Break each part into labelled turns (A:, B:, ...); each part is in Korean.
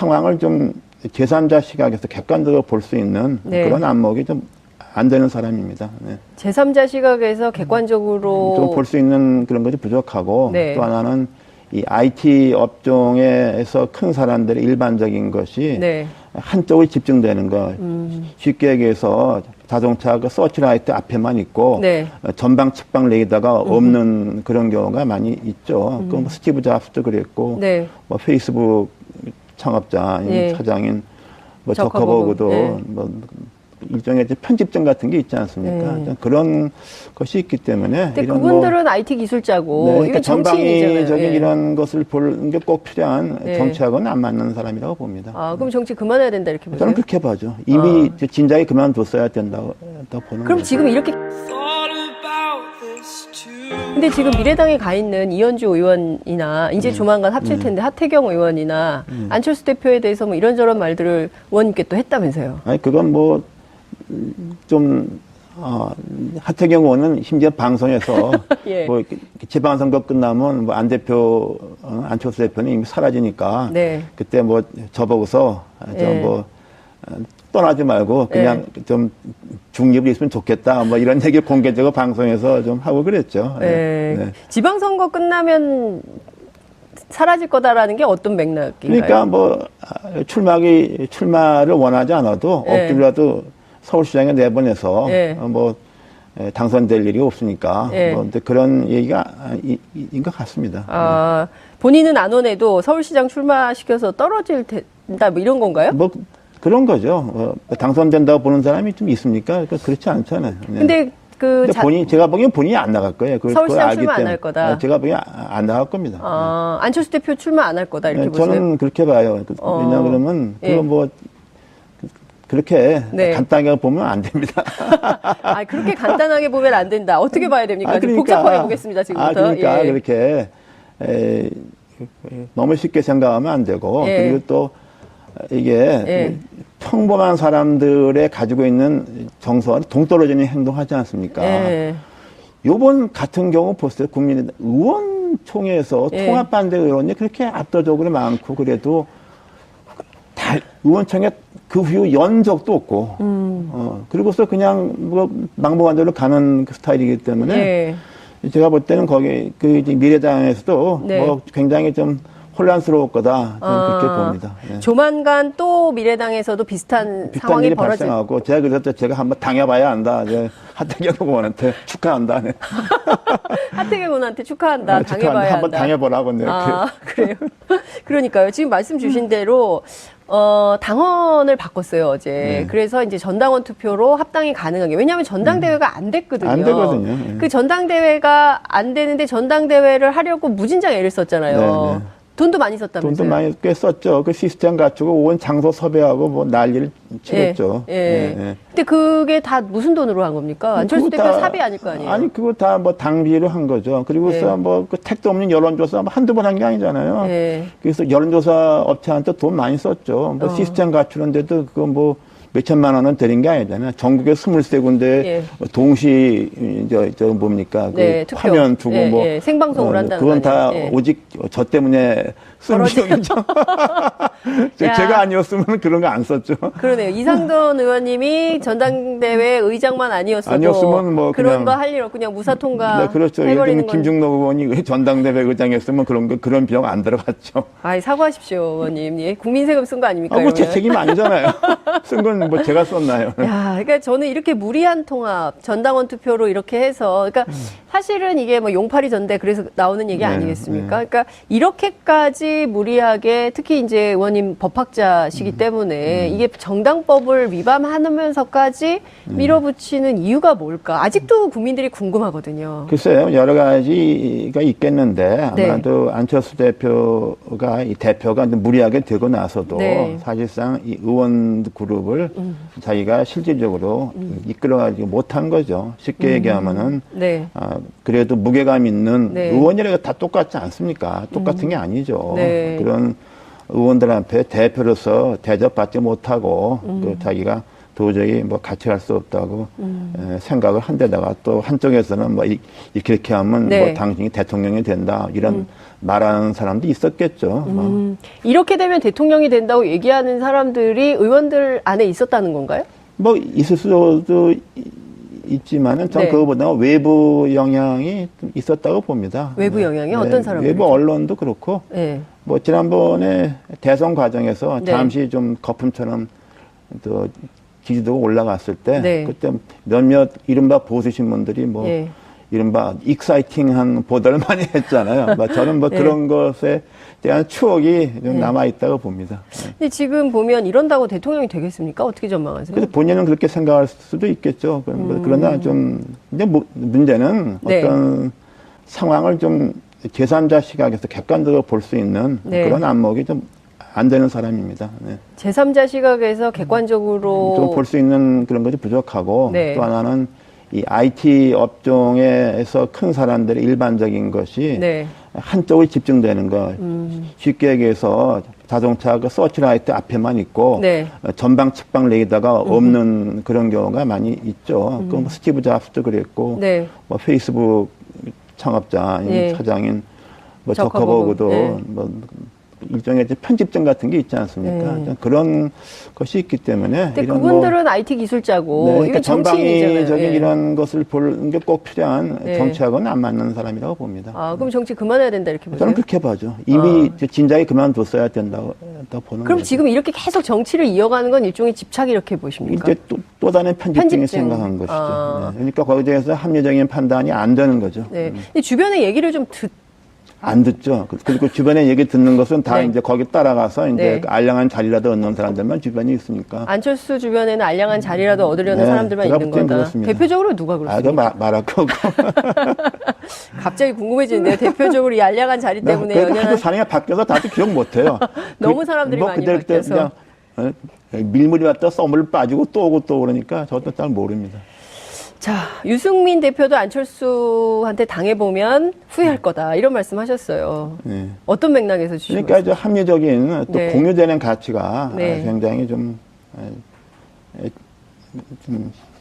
A: 상황을 좀 제3자 시각에서 객관적으로 볼 수 있는
B: 네.
A: 그런 안목이 좀 안 되는 사람입니다. 네.
B: 제3자 시각에서 객관적으로
A: 좀 볼 수 있는 그런 것이 부족하고
B: 네.
A: 또 하나는 이 IT 업종에서 큰 사람들의 일반적인 것이
B: 네.
A: 한쪽에 집중되는 것. 쉽게 얘기해서 자동차 그 서치라이트 앞에만 있고
B: 네.
A: 전방 측방 레이더가 없는 그런 경우가 많이 있죠. 그 뭐 스티브 잡스도 그랬고
B: 네.
A: 뭐 페이스북 창업자
B: 네.
A: 사장인 뭐
B: 저커버그.
A: 저커버그도
B: 네.
A: 뭐 일종의 이제 편집점 같은 게 있지 않습니까?
B: 네.
A: 그런 것이 있기 때문에
B: 근데
A: 이런
B: 그분들은 IT 기술자고
A: 네, 그러니까
B: 이게 정치인이잖아요.
A: 전방위적인
B: 예.
A: 이런 것을 보는 게 꼭 필요한
B: 네.
A: 정치하고는 안 맞는 사람이라고 봅니다.
B: 아, 그럼 정치 그만해야 된다 이렇게 보세요?
A: 저는 그렇게 봐죠. 이미 진작에 그만뒀어야 된다고 보는
B: 그럼
A: 거죠.
B: 지금 이렇게 근데 지금 미래당에 가 있는 이현주 의원이나 이제 조만간 합칠 텐데 하태경 의원이나 안철수 대표에 대해서 뭐 이런저런 말들을 의원님께 또 했다면서요?
A: 아니 그건 뭐 좀 하태경 의원은 심지어 방송에서
B: 예.
A: 뭐 지방선거 끝나면 뭐 안 대표 안철수 대표는 이미 사라지니까
B: 네.
A: 그때 뭐 저보고서
B: 예.
A: 뭐 떠나지 말고 그냥 좀 중립을 있으면 좋겠다 뭐 이런 얘기 공개적으로 방송에서 좀 하고 그랬죠.
B: 네.
A: 네.
B: 지방선거 끝나면 사라질 거다라는 게 어떤 맥락인가요?
A: 그러니까 뭐 출마를 원하지 않아도
B: 네.
A: 억지로라도 서울시장에 내보내서
B: 네.
A: 뭐 당선될 일이 없으니까
B: 네.
A: 뭐 그런 얘기가 인 것 같습니다.
B: 아, 본인은 안 원해도 서울시장 출마시켜서 떨어질 텐다 뭐 이런 건가요?
A: 뭐 그런 거죠. 당선된다고 보는 사람이 좀 있습니까? 그렇지 않잖아요. 네.
B: 근데
A: 근데 제가 보기엔 본인이 안 나갈 거예요.
B: 서울시장 출마 안 할 거다.
A: 제가 보기엔 안 나갈 겁니다.
B: 안철수 대표 출마 안 할 거다 이렇게 보세요?
A: 저는 그렇게 봐요. 왜냐하면
B: 예.
A: 그거 뭐 그렇게
B: 네.
A: 간단하게 보면 안 됩니다.
B: 아, 그렇게 간단하게 보면 안 된다. 어떻게 봐야 됩니까? 좀 복잡하게 보겠습니다, 지금부터.
A: 그러니까
B: 예.
A: 그렇게 너무 쉽게 생각하면 안 되고
B: 예.
A: 그리고 또 이게
B: 예.
A: 평범한 사람들의 가지고 있는 정서와 동떨어지는 행동하지 않습니까?
B: 예.
A: 요번 같은 경우 보세요. 국민의당 의원총회에서
B: 예.
A: 통합반대 의원이 그렇게 압도적으로 많고 그래도 의원총회 그 후 연적도 없고, 그리고서 그냥 뭐 망보한 대로 가는 그 스타일이기 때문에
B: 예.
A: 제가 볼 때는 거기 그 이제 미래당에서도
B: 네.
A: 뭐 굉장히 좀 혼란스러울 거다 저는 그렇게 봅니다. 예.
B: 조만간 또 미래당에서도 비슷한 상황이
A: 일이
B: 벌어질.
A: 발생하고 제가 그래서 제가 한번 당해봐야 한다. 이제 하태경 의원한테 축하한다. 네.
B: 하태경 의원한테 축하한다. 당해봐야
A: 한번
B: 한다.
A: 당해보라고. 네.
B: 아, 그래요? 그러니까요. 지금 말씀 주신 대로, 당원을 바꿨어요, 어제.
A: 네.
B: 그래서 이제 전당원 투표로 합당이 가능하게. 왜냐하면 전당대회가 안 됐거든요.
A: 안 되거든요. 예.
B: 그 전당대회가 안 되는데 전당대회를 하려고 무진장 애를 썼잖아요.
A: 네, 네.
B: 돈도 많이 썼다면서요?
A: 돈도 많이 꽤 썼죠. 그 시스템 갖추고 온 장소 섭외하고 뭐 난리를 치렀죠.
B: 예. 예. 근데 그게 다 무슨 돈으로 한 겁니까? 안철수 대표 사비 아닐 거 아니에요?
A: 아니, 그거 다 뭐 당비로 한 거죠. 그리고서
B: 예.
A: 뭐 그 택도 없는 여론조사 뭐 한두 번 한 게 아니잖아요.
B: 예.
A: 그래서 여론조사 업체한테 돈 많이 썼죠. 뭐 시스템 갖추는데도 그거 뭐 몇천만 원은 들인 게 아니잖아요. 전국에 23군데
B: 예.
A: 동시 저 뭡니까?
B: 네,
A: 그
B: 투표.
A: 화면 두고
B: 예,
A: 뭐
B: 예. 생방송을 한다는
A: 그건
B: 거
A: 다
B: 아니에요? 예.
A: 오직 저 때문에 쓴 비용이죠.
B: 야.
A: 제가 아니었으면 그런 거 안 썼죠.
B: 그러네요. 이상돈 의원님이 전당대회 의장만
A: 아니었으면 뭐
B: 그런
A: 그냥-
B: 거 할 일 없고 그냥 무사 통과
A: 네, 그렇죠. 예를
B: 해버리는
A: 들면
B: 건.
A: 김중록 의원이 왜 전당대회 의장했으면 그런 비용 안 들어갔죠.
B: 아이, 사과하십시오, 의원님. 예, 국민 세금 쓴 거 아닙니까?
A: 뭐 제
B: 이러면?
A: 책임 아니잖아요. 쓴 건 뭐 제가 썼나요?
B: 야, 그러니까 저는 이렇게 무리한 통합, 전당원 투표로 이렇게 해서, 그러니까 사실은 이게 뭐 용팔이 전대 그래서 나오는 얘기
A: 네,
B: 아니겠습니까? 그러니까 이렇게까지 무리하게 특히 이제 의원님 법학자시기 때문에 이게 정당법을 위반하면서까지 밀어붙이는 이유가 뭘까? 아직도 국민들이 궁금하거든요.
A: 글쎄요, 여러 가지가 있겠는데
B: 네.
A: 아마도 안철수 대표가 이제 무리하게 되고 나서도
B: 네.
A: 사실상 이 의원 그룹을 자기가 실질적으로 이끌어가지 못한 거죠. 쉽게 얘기하면은
B: 네.
A: 그래도 무게감 있는
B: 네.
A: 의원이라고 다 똑같지 않습니까? 똑같은 게 아니죠.
B: 네.
A: 그런 의원들한테 대표로서 대접받지 못하고 그 자기가 도저히 뭐 같이 할 수 없다고 생각을 한 데다가 또 한쪽에서는 뭐 이렇게 하면
B: 네.
A: 뭐 당신이 대통령이 된다 이런 말하는 사람도 있었겠죠. 뭐.
B: 이렇게 되면 대통령이 된다고 얘기하는 사람들이 의원들 안에 있었다는 건가요?
A: 뭐 있을 수도 있지만은 전
B: 네.
A: 그거보다 외부 영향이 좀 있었다고 봅니다.
B: 외부 영향이 어떤 사람들이죠?
A: 외부 언론도 그렇고
B: 네.
A: 뭐 지난번에 대선 과정에서
B: 네.
A: 잠시 좀 거품처럼 또 지지도가 올라갔을 때
B: 네.
A: 그때 몇몇 이른바 보수 신문들이 뭐
B: 예.
A: 이른바 익사이팅한 보도를 많이 했잖아요. 뭐 저는 뭐
B: 네.
A: 그런 것에 대한 추억이 좀 남아 있다고 봅니다.
B: 근데 지금 보면 이런다고 대통령이 되겠습니까? 어떻게 전망하세요?
A: 그래서 본인은 그렇게 생각할 수도 있겠죠. 그러나 좀 이제 문제는
B: 네.
A: 어떤 상황을 좀 제3자 시각에서 객관적으로 볼 수 있는
B: 네.
A: 그런 안목이 좀 안 되는 사람입니다. 네.
B: 제3자 시각에서 객관적으로
A: 좀 볼 수 있는 그런 것이 부족하고
B: 네.
A: 또 하나는 이 IT 업종에서 큰 사람들의 일반적인 것이
B: 네.
A: 한쪽에 집중되는 것. 쉽게 얘기해서 자동차 그 서치라이트 앞에만 있고
B: 네.
A: 전방 측방 레이더가 없는 그런 경우가 많이 있죠. 그 뭐 스티브 잡스도 그랬고
B: 네.
A: 뭐 페이스북 창업자
B: 예.
A: 사장인 뭐
B: 저커버그.
A: 저커버그도
B: 예.
A: 뭐 일종의 이제 편집점 같은 게 있지 않습니까?
B: 네.
A: 그런 것이 있기 때문에
B: 근데
A: 이런
B: 그분들은 IT 기술자고
A: 네, 그러니까
B: 이게 정치인이잖아요.
A: 전방위적인
B: 예.
A: 이런 것을 보는 게 꼭 필요한
B: 네.
A: 정치하고는 안 맞는 사람이라고 봅니다.
B: 아, 그럼 정치 그만해야 된다 이렇게 보세요?
A: 저는 그렇게 봐죠. 이미 진작에 그만뒀어야 된다고 보는
B: 그럼
A: 거죠.
B: 지금 이렇게 계속 정치를 이어가는 건 일종의 집착 이렇게 보십니까?
A: 이제 또 다른 편집증이
B: 편집증.
A: 생각한 것이죠.
B: 아.
A: 네. 그러니까 거기에 대해서 합리적인 판단이 안 되는 거죠.
B: 네. 근데 주변의 얘기를 좀
A: 안 듣죠. 그리고 주변에 얘기 듣는 것은 다
B: 네.
A: 이제 거기 따라가서 이제
B: 네.
A: 그 알량한 자리라도 얻는 사람들만 주변에 있으니까.
B: 안철수 주변에는 알량한 자리라도 얻으려는
A: 네,
B: 사람들만
A: 제가
B: 있는
A: 볼 땐
B: 거다.
A: 그렇습니다.
B: 대표적으로 누가
A: 아,
B: 그렇습니까?
A: 그 말할 거고.
B: 갑자기 궁금해지는데요. 대표적으로 이 알량한 자리 때문에
A: 그래도
B: 연연한
A: 하도 사람이 바뀌어서 다들 기억 못해요.
B: 너무 사람들이 많이 바뀌어서.
A: 그냥 밀물이 왔다 썸을 빠지고 또 오고 또 그러니까 저도 잘 모릅니다.
B: 자, 유승민 대표도 안철수한테 당해보면 후회할 거다. 이런 말씀 하셨어요.
A: 네.
B: 어떤 맥락에서 주신
A: 그러니까
B: 말씀?
A: 이제 합리적인 또
B: 네.
A: 공유되는 가치가
B: 네.
A: 굉장히 좀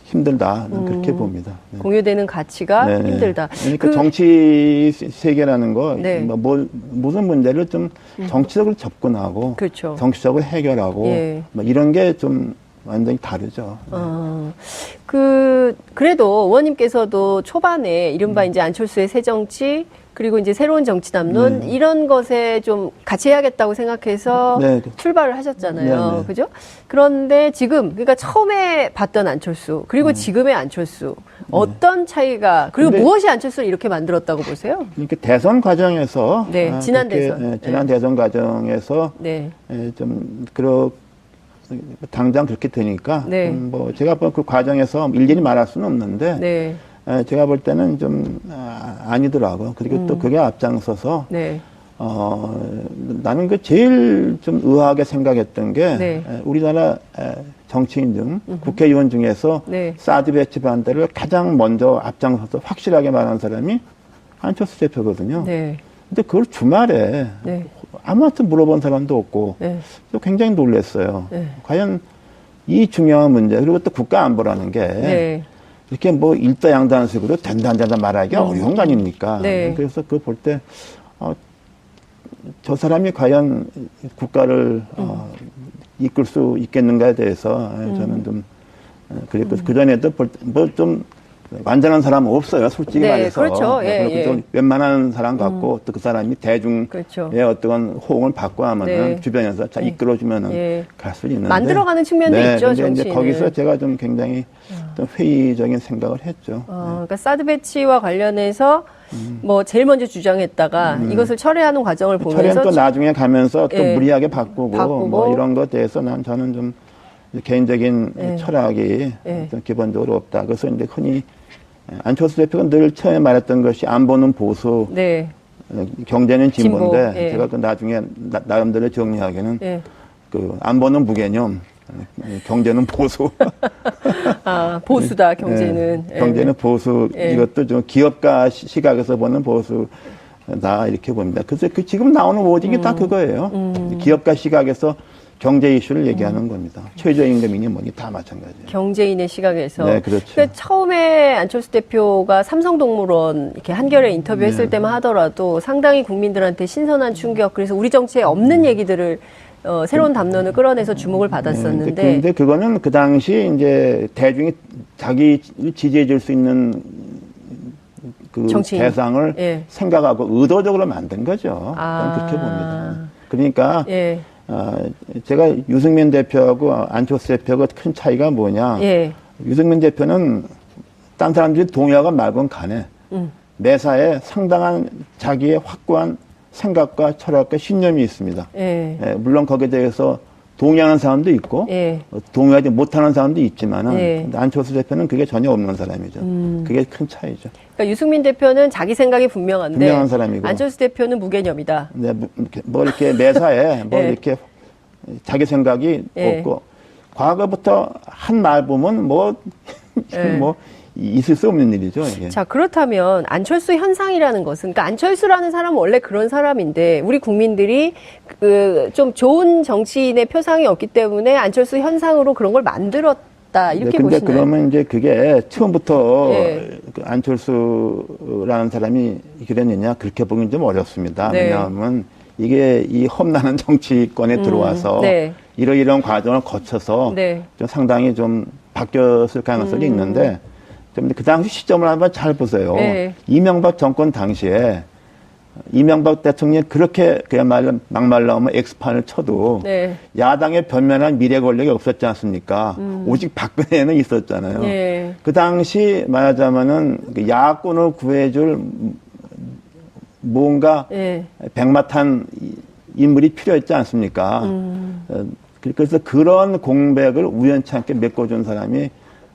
A: 힘들다 그렇게 봅니다. 네.
B: 공유되는 가치가
A: 네, 네.
B: 힘들다.
A: 그러니까 정치 세계라는 거
B: 네.
A: 무슨 문제를 좀 정치적으로 접근하고
B: 그렇죠.
A: 정치적으로 해결하고
B: 예.
A: 뭐 이런 게 좀 완전히 다르죠.
B: 그래도 의원님께서도 초반에 이른바 이제 안철수의 새 정치, 그리고 이제 새로운 정치 담론, 이런 것에 좀 같이 해야겠다고 생각해서
A: 네.
B: 출발을 하셨잖아요.
A: 네, 네.
B: 그죠? 그런데 지금, 그러니까 처음에 봤던 안철수, 그리고 지금의 안철수, 어떤 차이가, 그리고
A: 근데-
B: 무엇이 안철수를 이렇게 만들었다고 보세요?
A: 그러니까 대선 과정에서
B: 네, 지난
A: 그렇게,
B: 대선.
A: 지난 대선 과정에서
B: 네.
A: 좀 당장 그렇게 되니까
B: 네.
A: 뭐 제가 그 과정에서 일일이 말할 수는 없는데
B: 네.
A: 제가 볼 때는 좀 아니더라고요. 그리고 또 그게 앞장서서
B: 네.
A: 나는 그 제일 좀 의아하게 생각했던 게
B: 네.
A: 우리나라 정치인 중 국회의원 중에서
B: 네.
A: 사드 배치 반대를 가장 먼저 앞장서서 확실하게 말한 사람이 안철수 대표거든요.
B: 네.
A: 근데 그걸 주말에
B: 네.
A: 아무한테 물어본 사람도 없고
B: 네.
A: 또 굉장히 놀랐어요.
B: 네.
A: 과연 이 중요한 문제 그리고 또 국가 안보라는 게
B: 네.
A: 이렇게 뭐 일다양단식으로 된다 안 된다 말하기가 어려운 거 아닙니까?
B: 네.
A: 그래서 그거 볼 때 저 사람이 과연 국가를 이끌 수 있겠는가에 대해서 저는 좀 그리고 그 전에도 뭐 좀 완전한 사람은 없어요, 솔직히
B: 네,
A: 말해서.
B: 그렇죠. 예,
A: 그리고
B: 예.
A: 좀 웬만한 사람 같고 또 그 사람이 대중의
B: 그렇죠.
A: 어떤 호응을 받고 하면은
B: 네.
A: 주변에서 잘 이끌어주면은
B: 예.
A: 갈 수 있는데
B: 만들어가는 측면도 있죠,
A: 근데 이제
B: 정치인은.
A: 거기서 제가 좀 굉장히 좀 회의적인 생각을 했죠.
B: 그러니까 사드 배치와 관련해서 뭐 제일 먼저 주장했다가 이것을 철회하는 과정을 보면서
A: 철회는 또 나중에 가면서 또
B: 예.
A: 무리하게 바꾸고 뭐 이런 것에 대해서 저는 좀 개인적인
B: 예.
A: 철학이
B: 예.
A: 좀 기본적으로 없다. 그래서 이제 흔히 안철수 대표가 늘 처음에 말했던 것이 안보는 보수,
B: 네.
A: 경제는 진보인데
B: 진보, 예.
A: 제가 그 나중에 나름대로 정리하기는
B: 예.
A: 그 안보는 무개념, 경제는 보수.
B: 보수다 경제는. 예.
A: 경제는 보수.
B: 예.
A: 이것도 좀 기업가 시각에서 보는 보수다 이렇게 봅니다. 그래서 지금 나오는 워딩이 다 그거예요. 기업가 시각에서 경제 이슈를 얘기하는 겁니다. 최저임금이니 뭐니 다 마찬가지예요.
B: 경제인의 시각에서.
A: 네, 그렇죠.
B: 그러니까 처음에 안철수 대표가 삼성동물원 이렇게 한겨레 인터뷰했을
A: 네.
B: 때만 하더라도 상당히 국민들한테 신선한 충격, 그래서 우리 정치에 없는 얘기들을 새로운 담론을 끌어내서 주목을 받았었는데.
A: 근데 그거는 그 당시 이제 대중이 자기 지지해 줄 수 있는 그
B: 정치인.
A: 대상을
B: 예.
A: 생각하고 의도적으로 만든 거죠.
B: 아.
A: 저는 그렇게 봅니다. 그러니까
B: 예.
A: 제가 유승민 대표하고 안철수 대표가 큰 차이가 뭐냐.
B: 예.
A: 유승민 대표는 딴 사람들이 동의하건 말건 간에 매사에 상당한 자기의 확고한 생각과 철학과 신념이 있습니다.
B: 예.
A: 물론 거기에 대해서 동의하는 사람도 있고
B: 예.
A: 동의하지 못하는 사람도 있지만은
B: 예.
A: 근데 안철수 대표는 그게 전혀 없는 사람이죠. 그게 큰 차이죠.
B: 그러니까 유승민 대표는 자기 생각이 분명한데
A: 분명한 사람이고
B: 안철수 대표는 무개념이다.
A: 네, 뭐 이렇게 매사에 뭐
B: 예.
A: 이렇게 자기 생각이
B: 예.
A: 없고 과거부터 한 말 보면 뭐
B: 예.
A: 뭐 있을 수 없는 일이죠. 이게.
B: 자, 그렇다면 안철수 현상이라는 것은, 그러니까 안철수라는 사람은 원래 그런 사람인데 우리 국민들이 그 좀 좋은 정치인의 표상이 없기 때문에 안철수 현상으로 그런 걸 만들었다 이렇게
A: 근데
B: 보시나요?
A: 그러면 이제 그게 처음부터
B: 예.
A: 그 안철수라는 사람이 그랬느냐 그렇게 보기는 좀 어렵습니다.
B: 네.
A: 왜냐하면 이게 이 험난한 정치권에 들어와서
B: 네.
A: 이런 과정을 거쳐서
B: 네.
A: 좀 상당히 좀 바뀌었을 가능성이 있는데 좀 그 당시 시점을 한번 잘 보세요.
B: 네.
A: 이명박 정권 당시에 이명박 대통령이 그렇게 그야말로 막말로 하면 엑스판을 쳐도
B: 네.
A: 야당의 변면한 미래 권력이 없었지 않습니까? 오직 박근혜는 있었잖아요.
B: 예.
A: 그 당시 말하자면은 그 야권을 구해줄 뭔가
B: 예.
A: 백마탄 인물이 필요했지 않습니까? 그래서 그런 공백을 우연찮게 메꿔준 사람이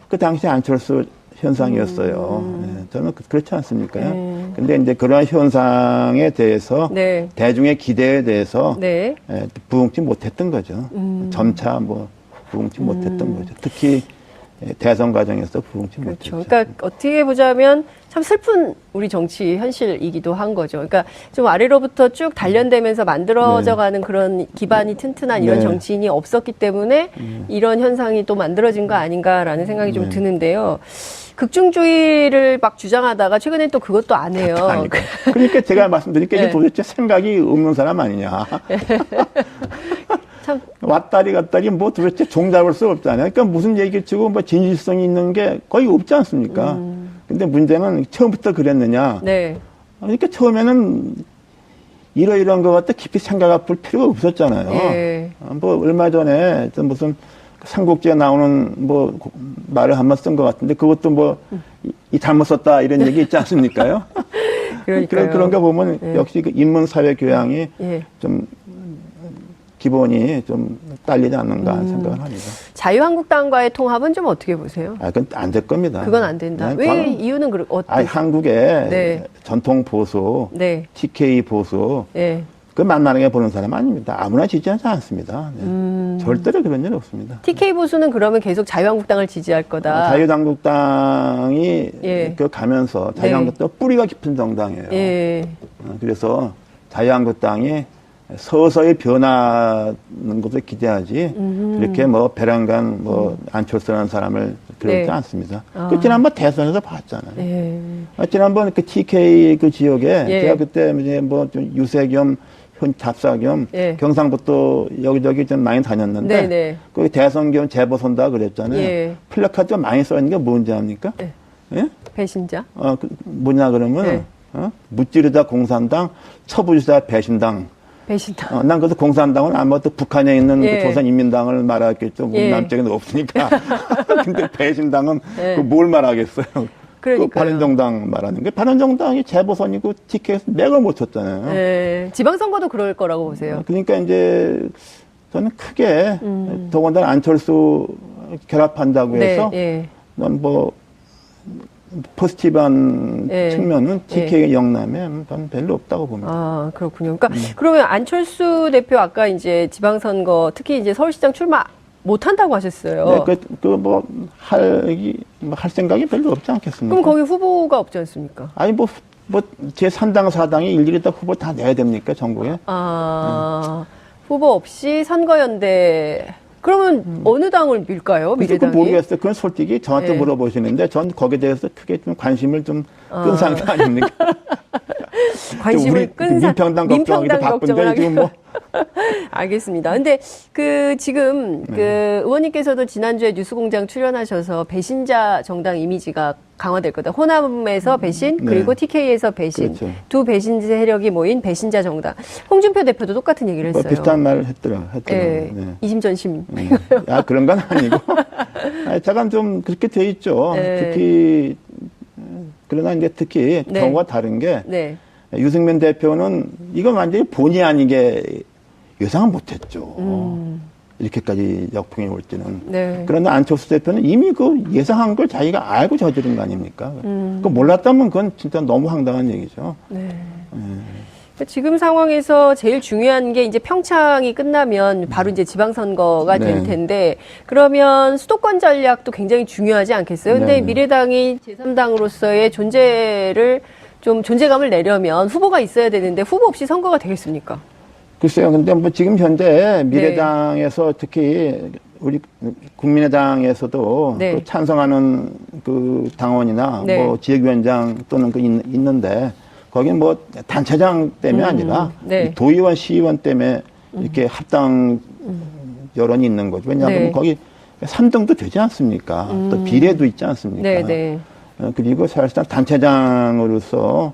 A: 그 당시 안철수 현상이었어요. 네, 저는 그렇지 않습니까요? 근데 이제 그러한 현상에 대해서
B: 네.
A: 대중의 기대에 대해서
B: 네.
A: 부응치 못했던 거죠. 점차 뭐 부응치 못했던 거죠. 특히 대선 과정에서 부응치
B: 그렇죠.
A: 못했죠.
B: 그러니까 어떻게 보자면 참 슬픈 우리 정치 현실이기도 한 거죠. 그러니까 좀 아래로부터 쭉 단련되면서 만들어져가는 그런 기반이 튼튼한 이런
A: 네.
B: 정치인이 없었기 때문에 이런 현상이 또 만들어진 거 아닌가라는 생각이 좀 드는데요. 극중주의를 막 주장하다가 최근에 또 그것도 안 해요.
A: 그러니까 제가 말씀드리니까
B: 네.
A: 이게 도대체 생각이 없는 사람 아니냐.
B: 참.
A: 왔다리 갔다리 뭐 도대체 종잡을 수 없잖아요. 그러니까 무슨 얘기 치고 뭐 진실성이 있는 게 거의 없지 않습니까? 근데 문제는 처음부터 그랬느냐.
B: 네.
A: 그러니까 처음에는 이러이러한 것 같다 깊이 생각해 볼 필요가 없었잖아요.
B: 예.
A: 뭐 얼마 전에 좀 무슨 삼국지에 나오는 뭐 말을 한번 쓴 것 같은데 그것도 뭐 이 잘못 썼다 이런 얘기 있지 않습니까요?
B: 그러니까요.
A: 그런 거 보면
B: 예.
A: 역시 그 인문 사회 교양이
B: 예.
A: 좀 기본이 좀 딸리지 않는가 하는 생각을 합니다.
B: 자유한국당과의 통합은 좀 어떻게 보세요?
A: 그건 안 될 겁니다.
B: 그건 안 된다. 왜
A: 저는
B: 이유는 어떻게?
A: 한국의
B: 네.
A: 전통 보수,
B: 네.
A: TK 보수,
B: 네.
A: 그 만만하게 보는 사람 아닙니다. 아무나 지지하지 않습니다. 네. 절대로 그런 일 없습니다.
B: TK 보수는 그러면 계속 자유한국당을 지지할 거다.
A: 자유한국당이
B: 예.
A: 그 가면서 자유한국당 뿌리가 깊은 정당이에요.
B: 예.
A: 그래서 자유한국당이 서서히 변하는 것을 기대하지 그렇게 뭐 배란간 뭐 안철수라는 사람을 그렇지
B: 네.
A: 않습니다. 그 지난번 대선에서 봤잖아요.
B: 예.
A: 지난번 그 TK 그 지역에
B: 예.
A: 제가 그때 이제 뭐 좀 유세 겸 잡사 겸
B: 예.
A: 경상북도 여기저기 좀 많이 다녔는데
B: 네네.
A: 거기 대선 겸 재보선다 그랬잖아요.
B: 예.
A: 플래카드 많이 써 있는 게 뭔지 압니까?
B: 예.
A: 예?
B: 배신자.
A: 뭐냐 그러면
B: 네.
A: 무찌르다 공산당, 처부지다 배신당.
B: 배신자.
A: 난 그래서 공산당은 아무것도 북한에 있는
B: 예.
A: 그 조선인민당을 말하겠죠.
B: 예.
A: 남쪽에는 없으니까. 근데 배신당은
B: 예.
A: 그 뭘 말하겠어요.
B: 그러니까요.
A: 그 바른정당 말하는 게 바른정당이 재보선이고 TK에서 맥을 못 쳤잖아요.
B: 예. 지방선거도 그럴 거라고 보세요.
A: 그러니까 이제 저는 크게 더군다나 안철수 결합한다고
B: 네.
A: 해서
B: 예.
A: 넌 뭐 포지티브한
B: 예.
A: 측면은 TK 영남에 전 별로 없다고 봅니다.
B: 아, 그렇군요. 그러니까 그러면 안철수 대표 아까 이제 지방선거 특히 이제 서울시장 출마 못 한다고 하셨어요.
A: 네, 뭐 할 생각이 별로 없지 않겠습니까?
B: 그럼 거기 후보가 없지 않습니까?
A: 아니 제 3당 4당이 일일이 다 후보 다 내야 됩니까 전국에?
B: 아, 후보 없이 선거연대. 그러면 어느 당을 밀까요?
A: 그래서
B: 미래당이?
A: 모르겠어요. 그건 솔직히 저한테
B: 네.
A: 물어보시는데 전 거기에 대해서 크게 좀 관심을 좀 끈 상태 아닙니까?
B: 관심을 끈
A: 민평당 걱정하기도 바쁜데 지금 뭐.
B: 알겠습니다. 근데 지금 의원님께서도 지난주에 뉴스공장 출연하셔서 배신자 정당 이미지가 강화될 거다. 호남에서 배신
A: 네.
B: 그리고 TK에서 배신
A: 그렇죠.
B: 두 배신 세력이 모인 배신자 정당. 홍준표 대표도 똑같은 얘기를 했어요.
A: 비슷한 말을 했더라고요.
B: 네.
A: 네.
B: 이심전심.
A: 아, 그런 건 아니고. 잠깐 좀 그렇게 돼 있죠.
B: 네.
A: 특히, 그러나 이제 특히
B: 네.
A: 경우가 다른 게
B: 네.
A: 유승민 대표는 이건 완전히 본의 아니게 예상을 못 했죠. 이렇게까지 역풍이 올지는.
B: 네.
A: 그러나 안철수 대표는 이미 그 예상한 걸 자기가 알고 저지른 거 아닙니까? 그 몰랐다면 그건 진짜 너무 황당한 얘기죠.
B: 네. 지금 상황에서 제일 중요한 게 이제 평창이 끝나면 바로 이제 지방선거가 될
A: 네.
B: 텐데 그러면 수도권 전략도 굉장히 중요하지 않겠어요? 근데
A: 네.
B: 미래당이 제3당으로서의 존재감을 내려면 후보가 있어야 되는데 후보 없이 선거가 되겠습니까?
A: 글쎄요. 근데 뭐 지금 현재 미래당에서 특히 우리 국민의당에서도
B: 네.
A: 그 찬성하는 그 당원이나
B: 네.
A: 뭐 지역위원장 또는 있는데 거긴 뭐 단체장 때문에 아니라
B: 네.
A: 이 도의원, 시의원 때문에 이렇게 합당 여론이 있는 거죠. 왜냐하면
B: 네.
A: 거기 3등도 되지 않습니까? 또 비례도 있지 않습니까?
B: 네, 네.
A: 그리고 사실상 단체장으로서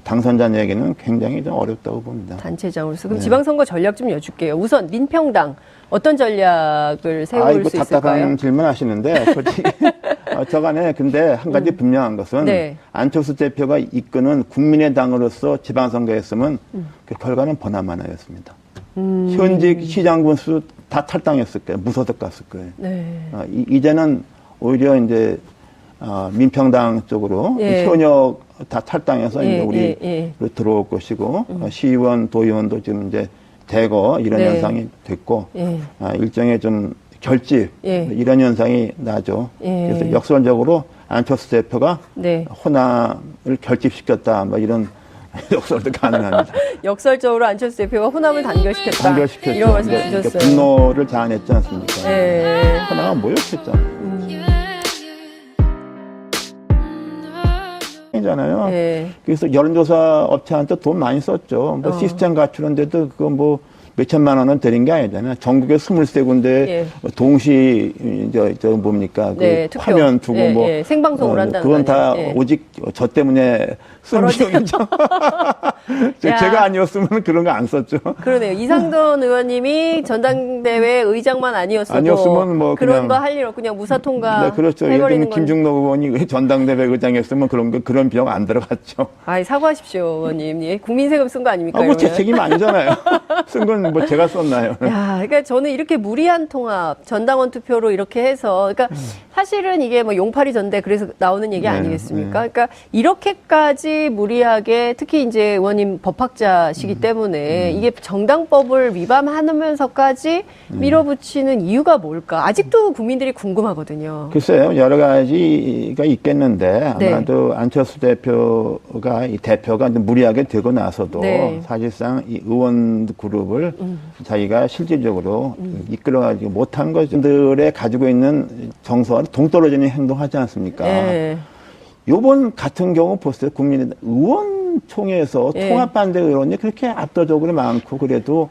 A: 당선자에게는 굉장히 좀 어렵다고 봅니다.
B: 단체장으로서. 그럼
A: 네.
B: 지방선거 전략 좀 여쭐게요. 우선 민평당 어떤 전략을 세울 수 있을까요?
A: 답답한 질문 하시는데, 솔직히, 저간에 근데 한 가지 분명한 것은,
B: 네.
A: 안철수 대표가 이끄는 국민의당으로서 지방선거에 했으면 그 결과는 보나마나였습니다. 현직 시장 군수 다 탈당했을 거예요. 무소속 갔을 거예요.
B: 네.
A: 이제는 오히려 이제, 민평당 쪽으로
B: 예.
A: 현역 다 탈당해서
B: 예,
A: 이제 우리
B: 예.
A: 들어올 것이고, 시의원, 도의원도 지금 이제 대거 이런
B: 네.
A: 현상이 됐고,
B: 예.
A: 일종의 좀 결집,
B: 예.
A: 이런 현상이 나죠.
B: 예.
A: 그래서 역설적으로 안철수 대표가
B: 네.
A: 호남을 결집시켰다, 뭐 이런 역설도 가능합니다.
B: 역설적으로 안철수 대표가 호남을 단결시켰다.
A: 단결시켰죠.
B: 이런 말씀
A: 그러니까
B: 주셨어요.
A: 분노를 자아냈지 않습니까?
B: 네.
A: 호남가 모욕했잖아요. 잖아요.
B: 네.
A: 그래서 여론조사 업체한테 돈 많이 썼죠. 뭐 시스템 갖추는데도 그거 뭐 몇천만 원은 드린 게 아니잖아요. 전국에 23군데
B: 예.
A: 동시 저 뭡니까
B: 네,
A: 그
B: 투표.
A: 화면 두고
B: 예,
A: 뭐
B: 예. 생방송을 한다는
A: 그건
B: 거
A: 다
B: 아니에요? 예.
A: 오직 저 때문에 쓴 비용이죠.
B: 야.
A: 제가 아니었으면 그런 거 안 썼죠.
B: 그러네요. 이상돈 의원님이 전당대회 의장만 아니었어도
A: 아니었으면 뭐
B: 그런
A: 그냥-
B: 거 할 일 없고 그냥 무사 통과
A: 네, 그렇죠. 예를
B: 해버리는
A: 들면
B: 건.
A: 김중록 의원이 전당대회 의장했으면 그런 비용 안 들어갔죠.
B: 아이 사과하십시오, 의원님. 예, 국민 세금 쓴 거 아닙니까?
A: 뭐 제
B: 그러면?
A: 책임 아니잖아요. 쓴 건 뭐 제가 썼나요?
B: 야, 그러니까 저는 이렇게 무리한 통합, 전당원 투표로 이렇게 해서, 그러니까 사실은 이게 뭐 용팔이 전대 그래서 나오는 얘기
A: 네,
B: 아니겠습니까? 그러니까 이렇게까지 무리하게 특히 이제 의원님 법학자시기 때문에 이게 정당법을 위반하면서까지 밀어붙이는 이유가 뭘까? 아직도 국민들이 궁금하거든요.
A: 글쎄요, 여러 가지가 있겠는데,
B: 네.
A: 아마도 안철수 대표가, 이 대표가 이제 무리하게 되고 나서도
B: 네.
A: 사실상 이 의원 그룹을 자기가 실질적으로 이끌어가지 못한 것들에 가지고 있는 정서와 동떨어지는 행동하지 않습니까?
B: 예.
A: 요번 같은 경우 보세요. 국민의당 의원총회에서
B: 예.
A: 통합반대 의원이 그렇게 압도적으로 많고 그래도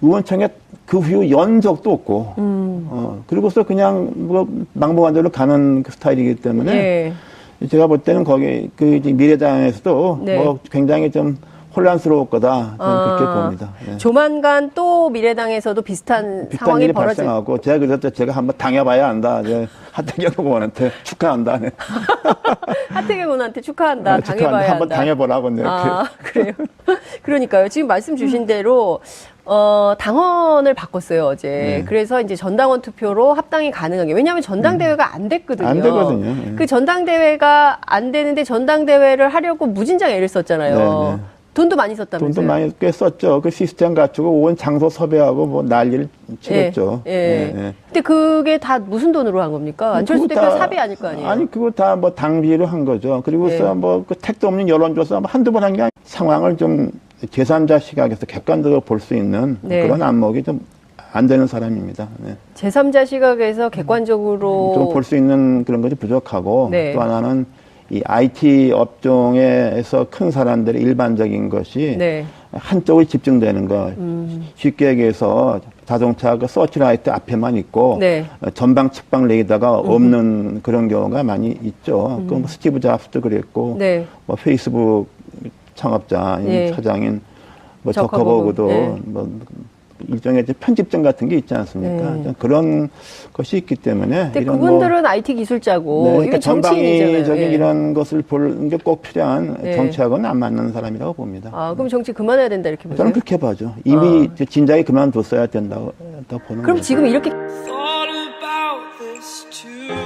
A: 의원총회 그 후에 연 적도 없고, 그리고서 그냥 뭐 망보한 대로 가는 그 스타일이기 때문에
B: 예.
A: 제가 볼 때는 거기 그 이제 미래당에서도
B: 네.
A: 뭐 굉장히 좀 혼란스러울 거다 저는 그렇게 봅니다. 예.
B: 조만간 또 미래당에서도 비슷한
A: 비슷한
B: 상황이
A: 일이
B: 벌어질.
A: 발생하고 제가 그래서 제가 한번 당해봐야 안다. 이제 하태경 의원한테 축하한다. 네.
B: 하태경 의원한테 축하한다. 당해봐야
A: 한번
B: 한다.
A: 당해보라고. 네.
B: 아, 그래요? 그러니까요. 지금 말씀 주신 대로, 당헌을 바꿨어요, 어제.
A: 네.
B: 그래서 이제 전당원 투표로 합당이 가능한 게. 왜냐하면 전당대회가 안 됐거든요.
A: 안 되거든요. 예.
B: 그 전당대회가 안 되는데 전당대회를 하려고 무진장 애를 썼잖아요.
A: 네, 네.
B: 돈도 많이 썼다면서요.
A: 돈도 많이 꽤 썼죠. 그 시스템 갖추고 온 장소 섭외하고 뭐 난리를 치렀죠.
B: 예. 예. 근데 그게 다 무슨 돈으로 한 겁니까? 안철수
A: 그거
B: 대표
A: 다-
B: 사비 아닐 거 아니에요?
A: 아니 그거 다 뭐 당비로 한 거죠. 그리고서
B: 예.
A: 뭐 그 택도 없는 여론조사 한두 번 한 게 아니라 상황을 좀 제3자 시각에서 객관적으로 볼 수 있는
B: 네.
A: 그런 안목이 좀 안 되는 사람입니다. 네.
B: 제3자 시각에서 객관적으로
A: 좀 볼 수 있는 그런 것이 부족하고
B: 네.
A: 또 하나는 이 IT 업종에서 큰 사람들의 일반적인 것이
B: 네.
A: 한쪽에 집중되는 거. 쉽게 얘기해서 자동차 그 서치라이트 앞에만 있고
B: 네.
A: 전방 측방 레이더가 없는 그런 경우가 많이 있죠. 그 스티브 잡스도 그랬고
B: 네.
A: 뭐 페이스북 창업자인
B: 네.
A: 사장인 뭐
B: 저커버그.
A: 저커버그도
B: 네.
A: 뭐 일종의 이제 편집점 같은 게 있지 않습니까?
B: 네.
A: 그런 것이 있기 때문에
B: 근데
A: 이런
B: 그분들은 IT 기술자고
A: 네,
B: 이건
A: 그러니까
B: 정치인이잖아요.
A: 전방위적인
B: 예.
A: 이런 것을 보는 게 꼭 필요한
B: 네.
A: 정치하고는 안 맞는 사람이라고 봅니다.
B: 아, 그럼 정치 그만해야 된다 이렇게 보세요?
A: 저는 그렇게 봐죠. 이미 진작에 그만뒀어야 된다고 보는
B: 그럼
A: 거죠.
B: 지금 이렇게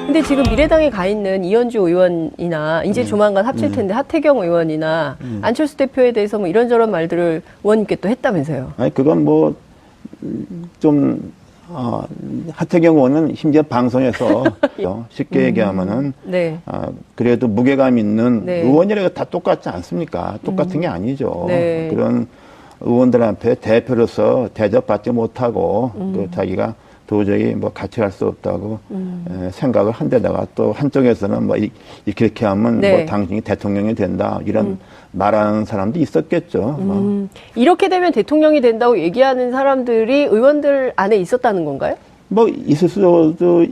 B: 근데 지금 미래당에 가 있는 이현주 의원이나 이제 조만간 합칠 텐데 하태경 의원이나 안철수 대표에 대해서 뭐 이런저런 말들을 의원님께 또 했다면서요.
A: 아니 그건 뭐 좀 하태경 의원은 심지어 방송에서 쉽게 얘기하면은
B: 네.
A: 그래도 무게감 있는
B: 네.
A: 의원이라고 다 똑같지 않습니까? 똑같은 게 아니죠.
B: 네.
A: 그런 의원들한테 대표로서 대접받지 못하고 또 자기가 도저히 뭐 같이 할 수 없다고 생각을 한 데다가 또 한쪽에서는 뭐 이렇게 하면
B: 네.
A: 뭐 당신이 대통령이 된다 이런 말하는 사람도 있었겠죠. 뭐.
B: 이렇게 되면 대통령이 된다고 얘기하는 사람들이 의원들 안에 있었다는 건가요?
A: 뭐 있을 수도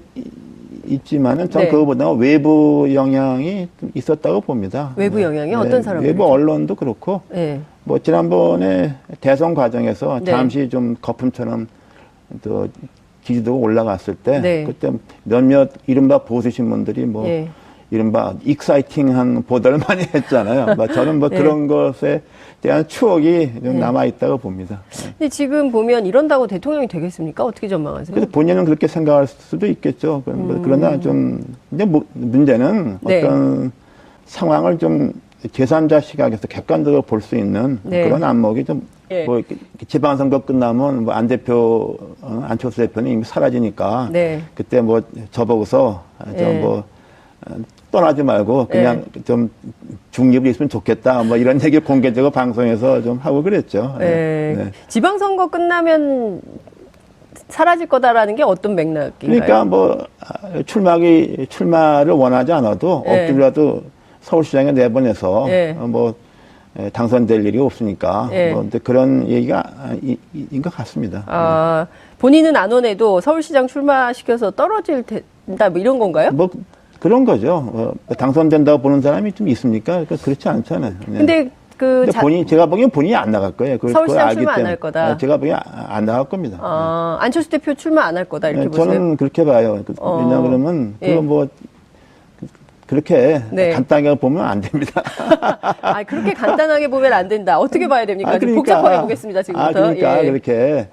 A: 있지만은 전
B: 네.
A: 그거보다 외부 영향이 좀 있었다고 봅니다.
B: 외부 영향이 어떤 사람들이죠?
A: 외부 언론도 그렇고
B: 네.
A: 뭐 지난번에 대선 과정에서
B: 네.
A: 잠시 좀 거품처럼 또 지지도가 올라갔을 때
B: 네.
A: 그때 몇몇 이른바 보수 신문들이 뭐
B: 예.
A: 이른바 익사이팅한 보도를 많이 했잖아요. 뭐 저는 뭐
B: 네.
A: 그런 것에 대한 추억이 좀 남아 있다고 봅니다.
B: 근데 지금 보면 이런다고 대통령이 되겠습니까? 어떻게 전망하세요?
A: 그래서 본인은 그렇게 생각할 수도 있겠죠. 그러나 좀 이제 문제는
B: 네.
A: 어떤 상황을 좀 제3자 시각에서 객관적으로 볼 수 있는
B: 네.
A: 그런 안목이 좀
B: 예.
A: 뭐 지방선거 끝나면 뭐 안 대표 안철수 대표는 이미 사라지니까
B: 네.
A: 그때 뭐 저보고서
B: 예.
A: 좀 뭐 떠나지 말고 그냥 좀 중립이 있으면 좋겠다 뭐 이런 얘기 공개적으로 방송에서 좀 하고 그랬죠.
B: 네.
A: 네.
B: 지방선거 끝나면 사라질 거다라는 게 어떤 맥락인가요?
A: 그러니까 뭐 출마를 원하지 않아도
B: 네.
A: 억지로라도 서울시장에 내보내서
B: 네.
A: 뭐 당선될 일이 없으니까
B: 네.
A: 뭐 근데 그런 얘기가 인 것 같습니다.
B: 본인은 안 원해도 서울시장 출마시켜서 떨어질 텐다 뭐 이런 건가요?
A: 뭐 그런 거죠. 당선된다고 보는 사람이 좀 있습니까? 그렇지 않잖아요. 네.
B: 근데
A: 근데 제가 보기엔 본인이 안 나갈 거예요.
B: 서울시장
A: 알기
B: 출마 안
A: 때문에.
B: 할 거다.
A: 제가 보기엔 안 나갈 겁니다.
B: 안철수 대표 출마 안 할 거다 이렇게
A: 네,
B: 보세요?
A: 저는 그렇게 봐요. 왜냐하면
B: 예.
A: 그거 뭐 그렇게
B: 네.
A: 간단하게 보면 안 됩니다.
B: 그렇게 간단하게 보면 안 된다. 어떻게 봐야 됩니까? 좀 복잡하게 보겠습니다, 지금부터.
A: 그러니까
B: 예.
A: 그렇게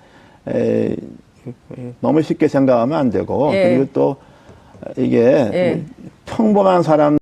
A: 너무 쉽게 생각하면 안 되고
B: 예.
A: 그리고 또 이게
B: 예.
A: 평범한 사람